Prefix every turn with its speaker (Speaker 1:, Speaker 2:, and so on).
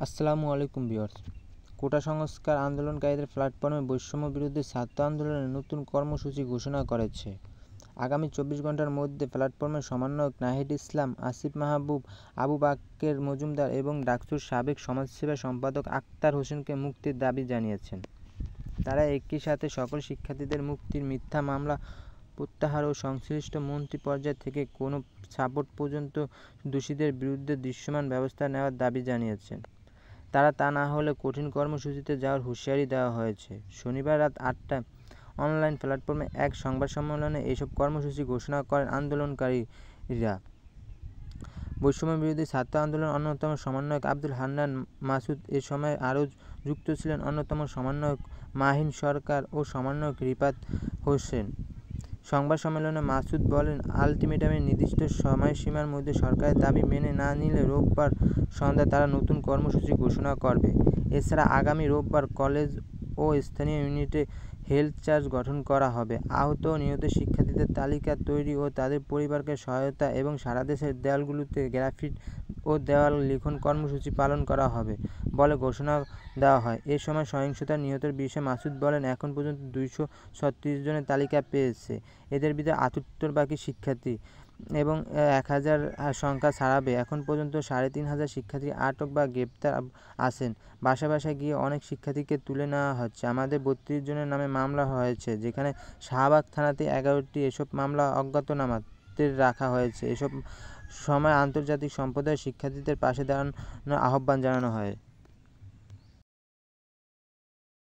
Speaker 1: আসসালামু আলাইকুম ভিউয়ার্স। কোটা সংস্কার আন্দোলনকারীদের প্ল্যাটফর্মে বৈষম্য বিরোধী ছাত্র আন্দোলনের নতুন কর্মসূচি ঘোষণা করেছে। আগামী 24 ঘণ্টার মধ্যে প্ল্যাটফর্মের সমন্বয়ক নাহিদ ইসলাম, আসিফ মাহবুব, আবু বাক্কের মজুমদার এবং ডাকসুর সাবেক সমাজসেবা সম্পাদক আক্তার হোসেনকে মুক্তির দাবি জানিয়েছেন। তারা একই সাথে সকল শিক্ষার্থীদের মুক্তির, মিথ্যা মামলা প্রত্যাহার ও সংশ্লিষ্ট মন্ত্রী পর্যায় থেকে কোনো সাপোর্ট পর্যন্ত দোষীদের বিরুদ্ধে দৃশ্যমান ব্যবস্থা নেওয়ার দাবি জানিয়েছেন। তা না হলে কঠিন কর্মসূচিতে যাওয়ার হুঁশিয়ারি দেওয়া হয়েছে। শনিবার রাত ৮টায় অনলাইন প্ল্যাটফর্মে এক সংবাদ সম্মেলনে এসব কর্মসূচি ঘোষণা করেন আন্দোলনকারীরা। বৈষম্য বিরোধী ছাত্র আন্দোলনের অন্যতম সমন্বয়ক আব্দুল হান্নান মাসুদ এ সময় আরও যুক্ত ছিলেন অন্যতম সমন্বয়ক মাহিন সরকার ও সমন্বয়ক রিফাত হোসেন। সংবাদ সম্মেলনে মাসুদ বলেন, আলটিমেটামের নির্দিষ্ট সময়সীমার মধ্যে সরকারের দাবি মেনে না নিলে রোববার সন্ধ্যায় তারা নতুন কর্মসূচি ঘোষণা করবে। এছাড়া আগামী রোববার কলেজ ও স্থানীয় ইউনিটে হেলথ চার্জ গঠন করা হবে। আহত ও নিহত শিক্ষার্থীদের তালিকা তৈরি ও তাদের পরিবারকে সহায়তা এবং সারা দেশের দেয়ালগুলোতে গ্রাফিটি ও দেওয়াল লিখন কর্মসূচি পালন করা হবে বলে ঘোষণা দেওয়া হয়। এ সময় সহিংসতায় নিহতের বিষয়ে মাসুদ বলেন, এখন পর্যন্ত 236 জনের তালিকা পেয়েছে। এদের ভিতরে 78 বাকি শিক্ষার্থী এবং 1000 সংখ্যা ছাড়াবে। এখন পর্যন্ত 3500 শিক্ষার্থী আটক বা গ্রেপ্তার আছেন। বাসায় বাসায় গিয়ে অনেক শিক্ষার্থীকে তুলে নেওয়া হচ্ছে। আমাদের 32 জনের নামে মামলা হয়েছে, যেখানে শাহবাগ থানাতে 11টি। এসব মামলা অজ্ঞাতনামাদের রাখা হয়েছে। এসব সময় আন্তর্জাতিক সম্প্রদায়ের শিক্ষার্থীদের পাশে দাঁড়ানোর আহ্বান জানানো হয়।